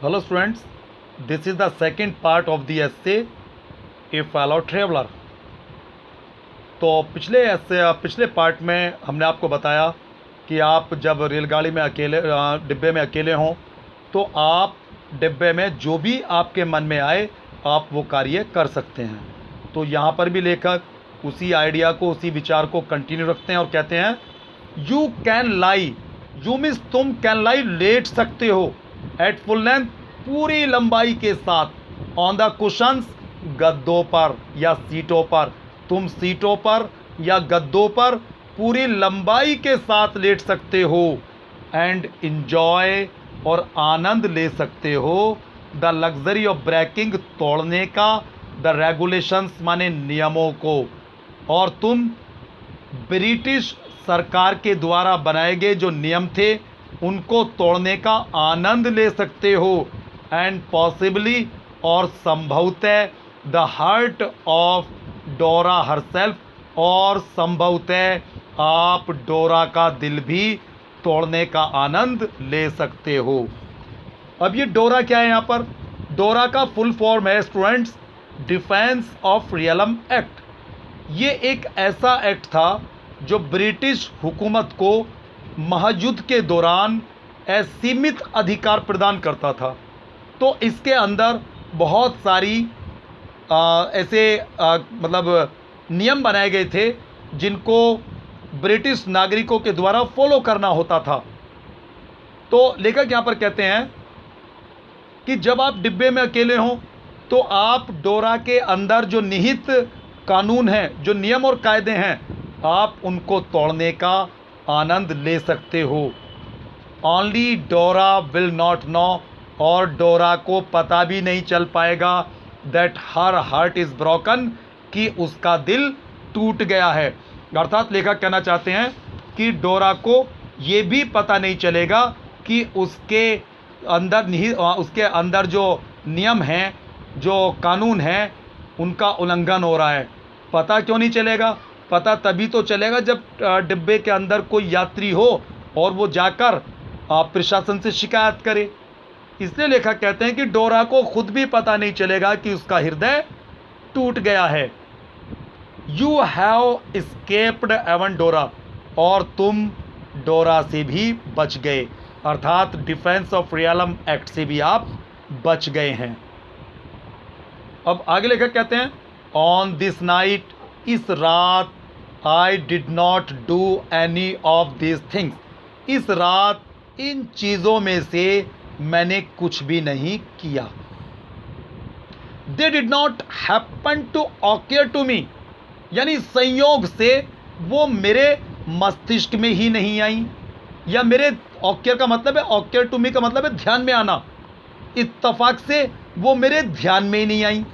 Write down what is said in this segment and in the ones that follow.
Hello students, this is the second part of the essay A Fellow Traveler। तो पिछले part में हमने आपको बताया कि आप जब रेलगाड़ी में अकेले डिब्बे में अकेले हों तो आप डिब्बे में जो भी आपके मन में आए आप वो कार्य कर सकते हैं। तो यहाँ पर भी लेखक उसी आइडिया को, उसी विचार को कंटिन्यू रखते हैं और कहते हैं you can lie, you means तुम कैन लाई लेट सकते हो एट फुल लेंथ, पूरी लंबाई के साथ, ऑन द कुशंस, गद्दों पर या सीटों पर, तुम सीटों पर या गद्दों पर पूरी लंबाई के साथ लेट सकते हो। एंड इंजॉय, और आनंद ले सकते हो, द लग्जरी ऑफ ब्रेकिंग, तोड़ने का, द रेगुलेशंस माने नियमों को, और तुम ब्रिटिश सरकार के द्वारा बनाए गए जो नियम थे उनको तोड़ने का आनंद ले सकते हो। एंड पॉसिबली, और संभवतः, द हार्ट ऑफ डोरा हरसेल्फ, और संभवतः आप डोरा का दिल भी तोड़ने का आनंद ले सकते हो। अब ये डोरा क्या है? यहाँ पर डोरा का फुल फॉर्म है students, defence of realm act. ये एक ऐसा एक्ट था जो ब्रिटिश हुकूमत को महायुद्ध के दौरान असीमित अधिकार प्रदान करता था। तो इसके अंदर बहुत सारी मतलब नियम बनाए गए थे जिनको ब्रिटिश नागरिकों के द्वारा फॉलो करना होता था। तो लेखक यहाँ पर कहते हैं कि जब आप डिब्बे में अकेले हों तो आप डोरा के अंदर जो निहित कानून हैं, जो नियम और कायदे हैं, आप उनको तोड़ने का आनंद ले सकते हो। ओनली डोरा विल नॉट नो, और डोरा को पता भी नहीं चल पाएगा that her heart is broken, कि उसका दिल टूट गया है। अर्थात लेखक कहना चाहते हैं कि डोरा को ये भी पता नहीं चलेगा कि उसके अंदर जो नियम हैं, जो कानून हैं, उनका उल्लंघन हो रहा है। पता क्यों नहीं चलेगा? पता तभी तो चलेगा जब डिब्बे के अंदर कोई यात्री हो और वो जाकर प्रशासन से शिकायत करे। इसलिए लेखक कहते हैं कि डोरा को खुद भी पता नहीं चलेगा कि उसका हृदय टूट गया है। यू हैव एस्केप्ड एवन डोरा, और तुम डोरा से भी बच गए, अर्थात डिफेंस ऑफ रियलम एक्ट से भी आप बच गए हैं। अब आगे लेखक कहते हैं ऑन दिस नाइट, इस रात, I did not do any of this things, इस रात इन चीज़ों में से मैंने कुछ भी नहीं किया। They did not happen to occur to me, यानी संयोग से वो मेरे मस्तिष्क में ही नहीं आई, या मेरे ऑक्यर का मतलब है, ऑक्यर टू मी का मतलब है ध्यान में आना, इत्तफाक से वो मेरे ध्यान में ही नहीं आई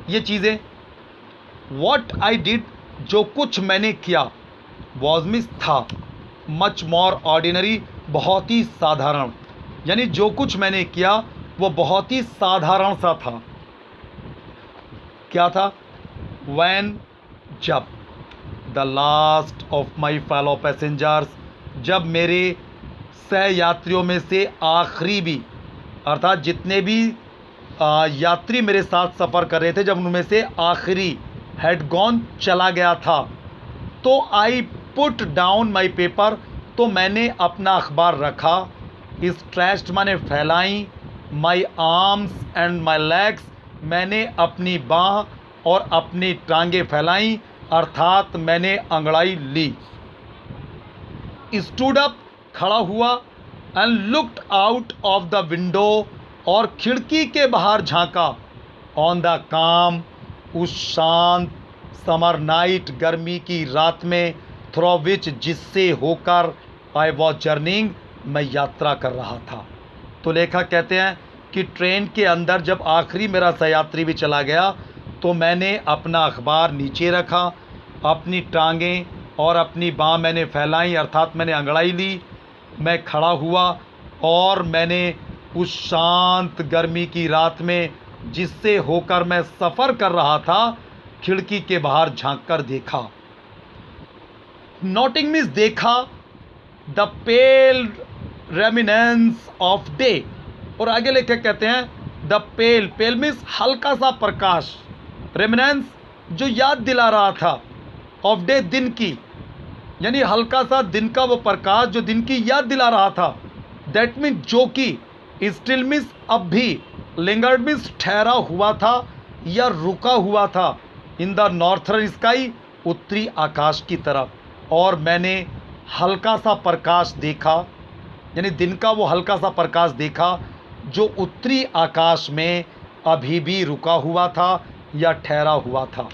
ये चीज़ें। वॉट आई डिड, जो कुछ मैंने किया, वॉज मीन्स था, मच मोर ऑर्डिनरी, बहुत ही साधारण, यानी जो कुछ मैंने किया वो बहुत ही साधारण सा था। क्या था? वैन, जब, the last of my fellow passengers, जब मेरे सहयात्रियों में से आखिरी भी, अर्थात जितने भी यात्री मेरे साथ सफ़र कर रहे थे, जब उनमें से आखिरी हैड गॉन, चला गया था, तो I put down my paper, तो मैंने अपना अखबार रखा, स्ट्रेच्ड माने फैलाई, my arms and my legs, मैंने अपनी बाँह और अपनी टांगें फैलाई, अर्थात मैंने अंगड़ाई ली। स्टूड अप, खड़ा हुआ, and looked out of the window, और खिड़की के बाहर झांका, ऑन द काम, उस शांत समर नाइट, गर्मी की रात में, थ्रू विच, जिससे होकर, आई वॉज जर्निंग, मैं यात्रा कर रहा था। तो लेखक कहते हैं कि ट्रेन के अंदर जब आखिरी मेरा सहयात्री भी चला गया तो मैंने अपना अखबार नीचे रखा, अपनी टांगें और अपनी बाँह मैंने फैलाई, अर्थात मैंने अंगड़ाई ली, मैं खड़ा हुआ, और मैंने उस शांत गर्मी की रात में जिससे होकर मैं सफ़र कर रहा था, खिड़की के बाहर झांक कर देखा। नोटिंग मीन्स देखा, the pale remnants of day, और आगे लेखक कहते हैं द पेल, पेल मीन्स हल्का सा प्रकाश, रेमिनेंस जो याद दिला रहा था, ऑफ डे दिन की, यानी हल्का सा दिन का वो प्रकाश जो दिन की याद दिला रहा था। दैट मीन्स जो कि, स्टिल मीन्स अब भी, लिंगर्ड मीन्स ठहरा हुआ था या रुका हुआ था, इन द नॉर्थर्न स्काई उत्तरी आकाश की तरफ। और मैंने हल्का सा प्रकाश देखा, यानी दिन का वो हल्का सा प्रकाश देखा जो उत्तरी आकाश में अभी भी रुका हुआ था या ठहरा हुआ था।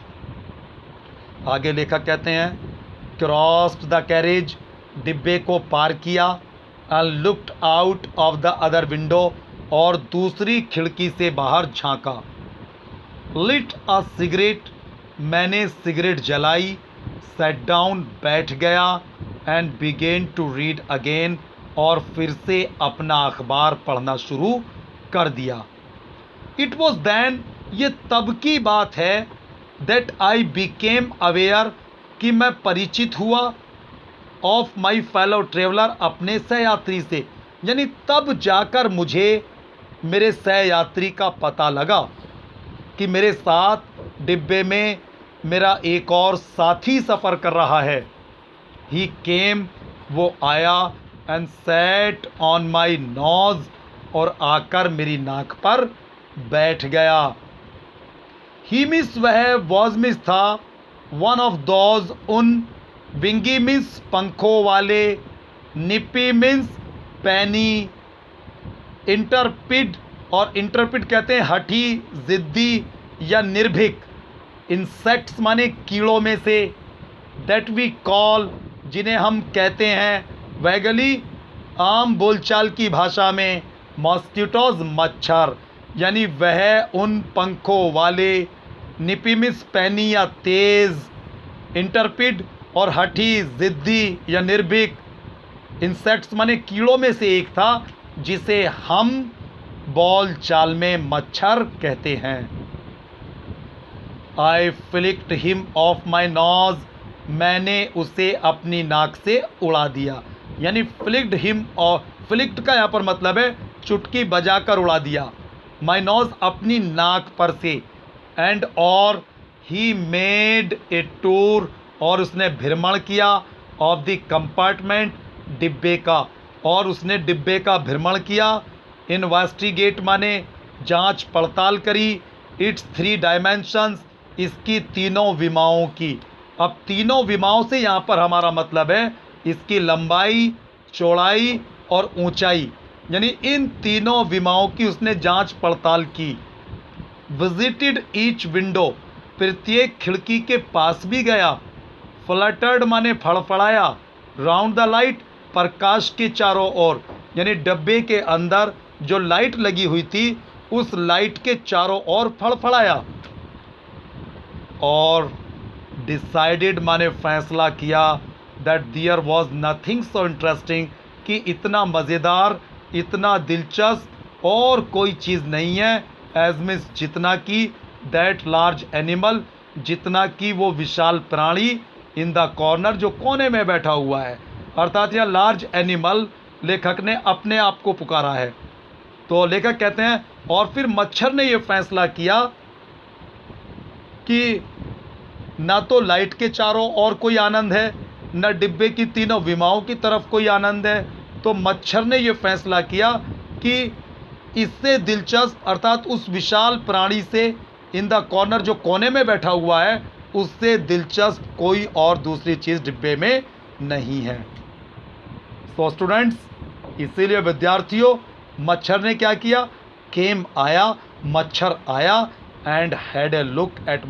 आगे लेखक कहते हैं क्रॉस्ड द कैरेज, डिब्बे को पार किया, and looked out of the other window, और दूसरी खिड़की से बाहर झांका। लिट अ सिगरेट, मैंने सिगरेट जलाई, सेट डाउन, बैठ गया, and began to read again, और फिर से अपना अखबार पढ़ना शुरू कर दिया। इट वॉज देन, ये तब की बात है, दैट आई बिकेम अवेयर, कि मैं परिचित हुआ, ऑफ माई फेलो ट्रेवलर, अपने सहयात्री से, यानी तब जाकर मुझे मेरे सहयात्री का पता लगा कि मेरे साथ डिब्बे में मेरा एक और साथी सफ़र कर रहा है। ही केम, वो आया, and sat on my nose, और आकर मेरी नाक पर बैठ गया। ही मिस, वह वॉज मिस था, वन ऑफ दोज, उन, विंगी मिस पंखों वाले, निपी मिस पैनी, इंटरपिड, और इंटरपिड कहते हैं हठी, जिद्दी या निर्भीक, इंसेक्ट्स माने कीड़ों में से, दैट वी कॉल, जिन्हें हम कहते हैं वैगली आम बोलचाल की भाषा में, मॉस्किटोज, मच्छर, यानी वह उन पंखों वाले, निपिमिस पैनी या तेज, इंटरपिड और हठी, जिद्दी या निर्भीक, इंसेक्ट्स माने कीड़ों में से एक था जिसे हम बोल चाल में मच्छर कहते हैं। I flicked him off my nose, मैंने उसे अपनी नाक से उड़ा दिया, यानी फ्लिक्ड हिम, और फ्लिक्ड का यहाँ पर मतलब है चुटकी बजाकर उड़ा दिया, माई नोज अपनी नाक पर से, एंड और ही मेड ए टूर, और उसने भ्रमण किया, ऑफ द कंपार्टमेंट, डिब्बे का, और उसने डिब्बे का भ्रमण किया, इन्वेस्टिगेट माने जांच पड़ताल करी, इट्स 3 डायमेंशंस, इसकी तीनों विमाओं की। अब तीनों विमाओं से यहाँ पर हमारा मतलब है इसकी लंबाई, चौड़ाई और ऊंचाई, यानी इन तीनों विमाओं की उसने जांच पड़ताल की। विजिटेड ईच विंडो, प्रत्येक खिड़की के पास भी गया। फ्लटर्ड माने फड़फड़ाया, राउंड द लाइट, प्रकाश के चारों ओर, यानी डब्बे के अंदर जो लाइट लगी हुई थी उस लाइट के चारों ओर फड़फड़ाया। और डिसाइडेड माने फैसला किया, that there was nothing so interesting, कि इतना मज़ेदार, इतना दिलचस्प और कोई चीज़ नहीं है, एज मीन्स जितना कि, दैट लार्ज एनिमल, जितना कि वो विशाल प्राणी, इन द कॉर्नर, जो कोने में बैठा हुआ है। अर्थात यह लार्ज एनिमल लेखक ने अपने आप को पुकारा है। तो लेखक कहते हैं और फिर मच्छर ने यह फैसला किया कि ना तो लाइट के चारों ओर कोई आनंद है, न डिब्बे की तीनों विमाओं की तरफ कोई आनंद है। तो मच्छर ने यह फैसला किया कि इससे दिलचस्प, अर्थात उस विशाल प्राणी से, इन द कॉर्नर, जो कोने में बैठा हुआ है, उससे दिलचस्प कोई और दूसरी चीज़ डिब्बे में नहीं है। तो स्टूडेंट्स, इसीलिए विद्यार्थियों, मच्छर ने क्या किया, केम आया, मच्छर आया, and had a look at